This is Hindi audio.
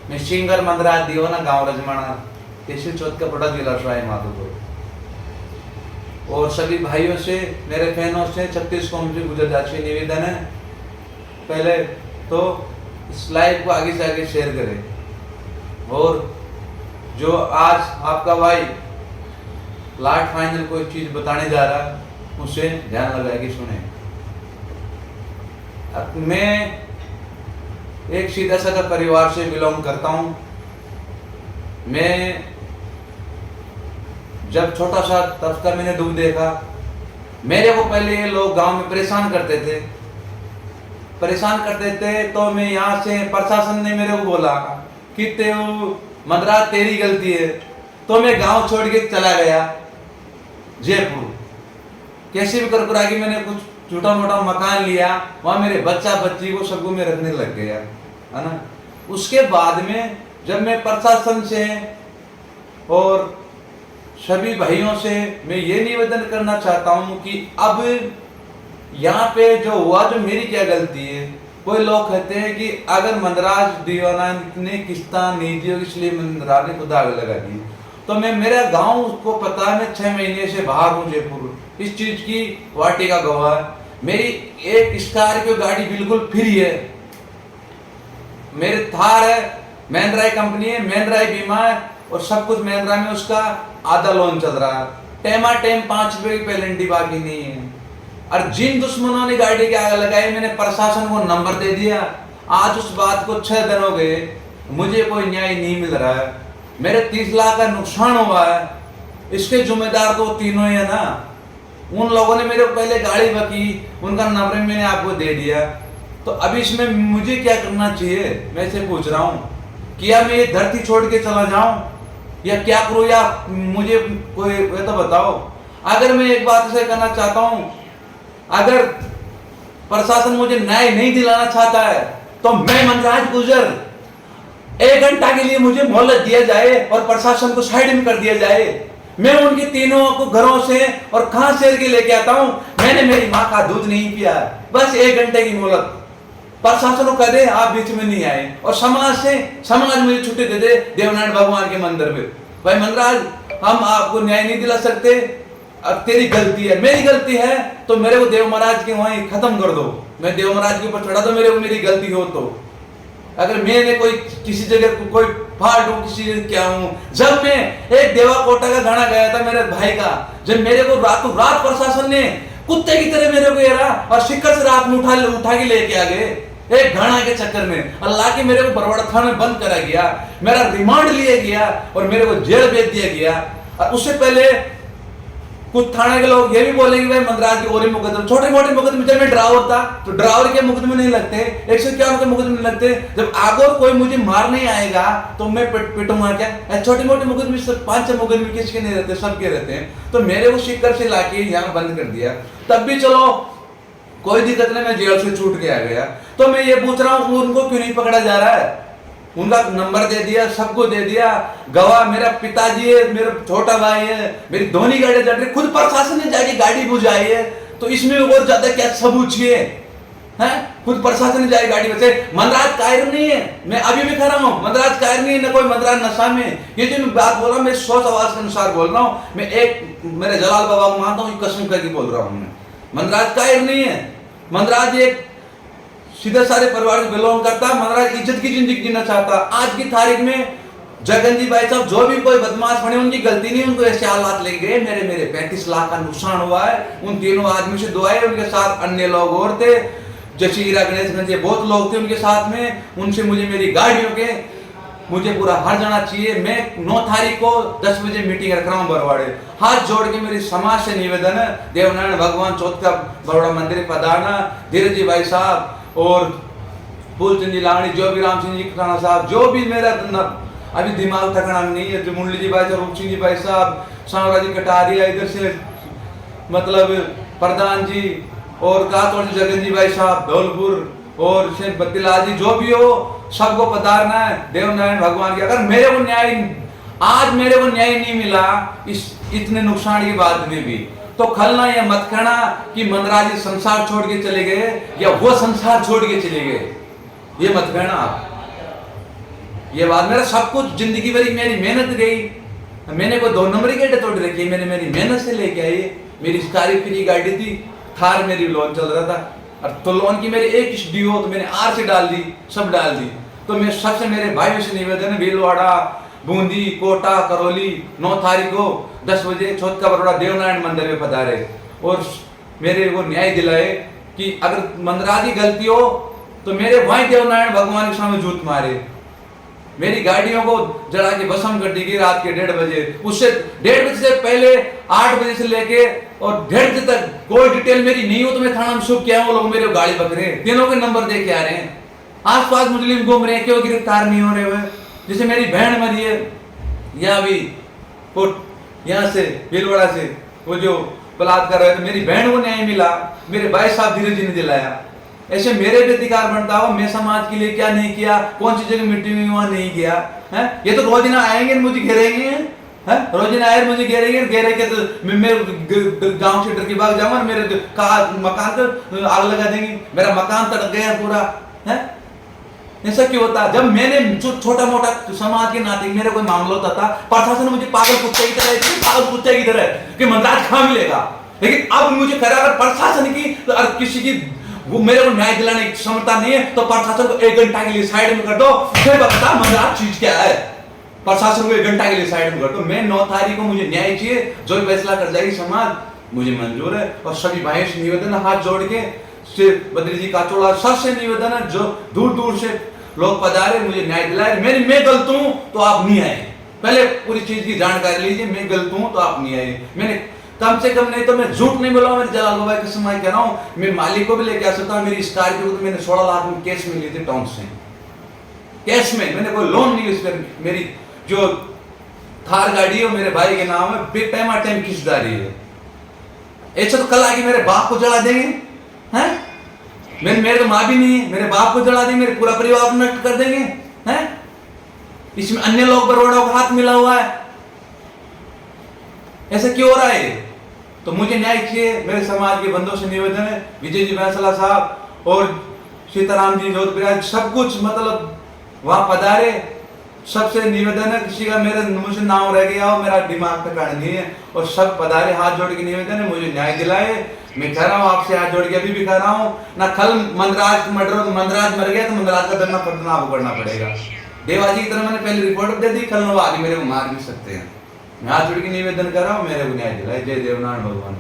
मैं सिंगर मंदरा दियो ना गांव रजमाना केशव चौथ का बड़ा जिला राय माधोपुर। और सभी भाइयों से, मेरे फैनों से 36 कौम से गुजरात निवेदन है, पहले तो इस लाइव को आगे से आगे शेयर करें। और जो आज आपका भाई लास्ट फाइनल कोई चीज बताने जा रहा है उसे ध्यान लगा के सुने। अब मैं एक सीधा साधा परिवार से बिलोंग करता हूं। मैं जब छोटा सा तब का मैंने दुख देखा। मेरे को पहले ये लोग गांव में परेशान करते थे तो मैं यहाँ से प्रशासन ने मेरे को बोला कि मंदरा तेरी गलती है, तो मैं गांव छोड़ के चला गया जयपुर। कैसे भी कर आगे मैंने कुछ छोटा मोटा मकान लिया, वहां मेरे बच्चा बच्ची को सबको मैं रखने लग गया, है ना। उसके बाद में जब मैं प्रशासन से और सभी भाइयों से मैं ये निवेदन करना चाहता हूं कि अब यहाँ पे जो हुआ, जो मेरी क्या गलती है। कोई लोग कहते हैं कि अगर मंदराज दीवाना ने किस्ता नहीं दी इसलिए मंदराज ने खुद आग लगा दी, तो मैं, मेरा गांव उसको पता है, मैं 6 महीने से बाहर हूँ जयपुर, इस चीज की वाटी का गवाह है। मेरी एक स्कॉर्पियो गाड़ी बिल्कुल फ्री है, मेरे थार है, महिंद्रा कंपनी है, महिंद्रा बीमा है और सब कुछ महिंद्रा में, उसका आधा लोन चल रहा है। टेमा टेम 5 रुपए की पेनल्टी बाकी नहीं है। और जिन दुश्मनों ने गाड़ी की आग लगाई, मैंने प्रशासन को नंबर दे दिया। आज उस बात को 6 दिन हो गए, मुझे कोई न्याय नहीं मिल रहा है। मेरे 30 लाख का नुकसान हुआ है, इसके जिम्मेदार तो तीनों ही है ना। उन लोगों ने मेरे को पहले गाड़ी बकी, उनका नंबर मैंने आपको दे दिया। तो अभी इसमें मुझे क्या करना चाहिए, मैं इसे पूछ रहा हूँ। क्या मैं ये धरती छोड़ के चला जाऊं या क्या करूं, या मुझे कोई तो बताओ। अगर मैं एक बात से कहना चाहता हूं, अगर प्रशासन मुझे न्याय नहीं दिलाना चाहता है तो मैं मंदराज गुजर 1 घंटा के लिए मुझे मोहलत दिया जाए और प्रशासन को साइड में कर दिया जाए। मैं उनके तीनों को घरों से और कहां से के लेके आता हूं। मैंने मेरी मां का दूध नहीं पिया, बस 1 घंटे की मोहलत। प्रशासन को कह दे आप बीच में नहीं आए, और समाज मुझे छुट्टी दे दे देवनारायण भगवान के मंदिर में। भाई मंदराज, हम आपको न्याय नहीं दिला सकते, अब तेरी गलती है, मेरी गलती है तो मेरे को देव महाराज के वहीं खत्म कर दो, मैं देव महाराज के ऊपर चढ़ा दो, मेरे को मेरी गलती हो तो। अगर मैंने कोई किसी जगह कोई फाल्ट हूं, किसी जगह क्या हूं। जब मैं एक देवा कोटा का गाना गाया था मेरे भाई का, जब मेरे को रातों रात प्रशासन ने कुत्ते की तरह मेरे को घेरा और शिक्कर से रात में उठा के लेके आ गए, एक घाना के चक्कर में अल्लाह के मेरे को बरवाड़ा थाने में बंद करा गया, मेरा रिमांड लिया गया और मेरे को जेल भेज दिया गया। और उससे पहले कुछ थाने के लोग ये भी बोलेंगे भाई मंदराज की और मुकदमे, छोटे मोटे मुकदमे, जब मैं ड्राइवर था तो ड्राइवर के मुकदमे नहीं लगते, 151 के मुकदमे नहीं लगते। जब आगे कोई मुझे मारने आएगा तो मैं पिटूंगा क्या। छोटे मोटे मुकदमे, 5 मुकदमे किसके नहीं रहते, सबके रहते हैं। तो मेरे को शिक्कर से लाके यहाँ बंद कर दिया, तब भी चलो कोई दिक्कत नहीं, मैं जेल से छूट के आ गया। तो मैं ये पूछ रहा हूँ उनको क्यों नहीं पकड़ा जा रहा है। उनका नंबर दे दिया, सबको दे दिया, गवाह मेरा पिताजी है, मेरा छोटा भाई है, मेरी धोनी गाड़ी चल रही, खुद प्रशासन ने जाके गाड़ी बुझाई है, तो इसमें और ज्यादा क्या सबूत चाहिए हैं। खुद प्रशासन ने जाके गाड़ी बचे। मंदराज कायर नहीं है, मैं अभी भी कह रहा हूँ, मंदराज कायर नहीं है, न कोई मंदराज नशा में। ये जो मैं बात बोल रहा हूँ, मैं सोच आवाज के अनुसार बोल रहा हूँ। मैं एक मेरे जलाल बाबा को मानता हूँ, कसम करके बोल रहा हूँ। मंदराज कायर नहीं है, मंदराज एक सीधे सारे परिवार से बिलोंग करता है। मंदराज इज्जत की जिंदगी जीना चाहता। आज की तारीख में जगन जी भाई साहब जो भी कोई बदमाश बने, उनकी गलती नहीं, उनको ऐसे हालात ले गए। मेरे 35 लाख का नुकसान हुआ है। उन तीनों आदमी से दुआएं, उनके साथ अन्य लोग और थे, जैसे हीरा गणेश जी, बहुत लोग थे उनके साथ में। उनसे मुझे मेरी गाड़ियों के मुझे पूरा हर जाना चाहिए। मैं 9 तारीख को 10 बजे मीटिंग रख रहा हूँ बरवाड़े। हाथ जोड़ के मेरी समाज से निवेदन है, देवनारायण भगवान चौथ का बरवाड़ा मंदिर पधारना। धीरज जी भाई साहब और फूलचंद जी लावणी, जो भी राम सिंह जी खाना साहब, जो भी मेरा अभी दिमाग ठिकाना नहीं है, जो मुरली जी भाई साहब, रूप सिंह जी भाई साहब, सांवरा जी कटारिया, इधर से मतलब प्रधान जी और कातौड़ जी जगन जी भाई साहब धौलपुर और शेख बत्तीलाल जी, जो भी हो सबको पधारना है देवनारायण भगवान की। अगर मेरे को न्याय नहीं मिला इस इतने नुकसान के बाद में भी, तो खलना या मत कहना कि मंदराज जी संसार छोड़ के चले गए या वो संसार छोड़ के चले गए, ये मत कहना आप। ये बात, मेरा सब कुछ जिंदगी भरी मेरी मेहनत गई। मैंने कोई 2 नंबर की गाड़ी तोड़ रखी, मैंने मेरी मेहनत से लेके आई। मेरी स्कॉर्पियो की गाड़ी थी, थार मेरी लोन चल रहा था, और तो लोन की मेरी एक ड्यू तो मैंने आरसी डाल दी, सब डाल दी। तो मैं सबसे मेरे भाइयों से निवेदन है, भीलवाड़ा, बूंदी, कोटा, करौली 9 तारीख को 10 बजे छोट का बरोड़ा देवनारायण मंदिर में पधारे और मेरे को न्याय दिलाए कि अगर मंदराज की गलती हो तो मेरे वहीं देवनारायण भगवान के सामने जूत मारे। मेरी गाड़ियों को जला के भस्म कर दी गई रात के 1:30 बजे। उससे 1:30 बजे से पहले 8 बजे से लेके और 1:30 बजे तक कोई डिटेल मेरी नहीं हो तो मैं थाना में शुभ किया, वो लोग मेरे गाड़ी पकड़े, तीनों के नंबर दे के आ रहे हैं। आसपास मुस्लिम घूम रहे हैं, क्यों गिरफ्तार नहीं हो रहे हुए? जैसे मेरी बहन मरी है यहाँ भी यहाँ से भीलवाड़ा से, वो जो बलात्कार रहे थे, मेरी बहन को न्याय मिला, मेरे भाई साहब धीरे जी ने दिलाया। ऐसे मेरे भी अधिकार बनता हो, मैं समाज के लिए क्या नहीं किया, कौन सी जगह मीटिंग में वहां नहीं किया है? ये तो रोजाना आएंगे मुझे घेरेंगे, है रोजाना आए मुझे घेरेंगे, घेरे के तो मैं गांव से डर के भाग जाऊंगा, मेरे मकान पर आग लगा देंगे, मेरा मकान तड़क गया पूरा है। ऐसा क्यों होता? जब मैंने छोटा मोटा समाज के नाते मेरे कोई मामला होता था, प्रशासन मुझे पागल कुत्ते की तरह, पागल कुत्ते की तरह कि मंदराज कहां मिलेगा। लेकिन अब मुझे कह रहा, अगर प्रशासन की तो किसी की वो मेरे को न्याय दिलाने की क्षमता नहीं है तो प्रशासन को 1 घंटा के लिए साइड में कर दो, फिर बता मंदराज चीज क्या है। प्रशासन को 1 घंटा के लिए साइड में कर दो। मैं 9 तारीख को मुझे न्याय चाहिए, जो भी फैसला कर जाएगी समाज मुझे मंजूर है। और सभी भाइयों से निवेदन है, हाथ जोड़ के बद्री जी का चोड़ा सबसे निवेदन है, जो दूर दूर से लोग पधारे मुझे न्याय दिलाए। मैं गलत हूं तो आप नहीं आए, पहले पूरी चीज की जानकारी लीजिए। मैं गलत हूं तो आप नहीं आए। मैंने कम से कम नहीं तो मैं झूठ नहीं बोला, मेरे जलाल बाबा की कसम कह रहा हूं, मैं मालिक को भी लेके आ सकता हूं। मेरी स्कॉर्पियो को तो मैंने 16 लाख में कैश में ली थी, टाउन से कैश में, मैंने कोई लोन नहीं उस पर। मेरी जो थार गाड़ी है मेरे भाई के नाम है, बेटाइम टाइम किस्तदारी है। ऐसा तो कल आके मेरे बाप को जला देंगे हैं? मेरे तो माँ भी नहीं है, मेरे बाप को जला देंगे, मेरे पूरा परिवार को नष्ट कर देंगे हैं? इसमें अन्य लोग बरोड़ा का हाथ मिला हुआ है, ऐसा क्यों हो रहा है? तो मुझे न्याय चाहिए। मेरे समाज के बंधुओं से निवेदन है, विजय जी बैंसला साहब और सीताराम जी जोधपुरा सब कुछ मतलब वहां पधारे। सबसे निवेदन है, किसी का मेरे मुझे नाम रह गया हो, मेरा दिमाग पे कारण नहीं है, और सब पधारे, हाथ जोड़ के निवेदन है मुझे न्याय दिलाए। मैं कह रहा हूँ आपसे हाथ जोड़ के, अभी भी कह रहा हूँ ना, कल मंदराज मर्डर, मंदराज मर गया तो मंदराज का दंडना पड़ना करना पड़ेगा। देवाजी की तरह मैंने पहले रिपोर्ट दे दी, कल वो आगे मेरे को मार भी सकते हैं। मैं हाथ जोड़ के निवेदन कर रहा हूँ, मेरे को न्याय दिलाए। जय देवनारायण भगवान।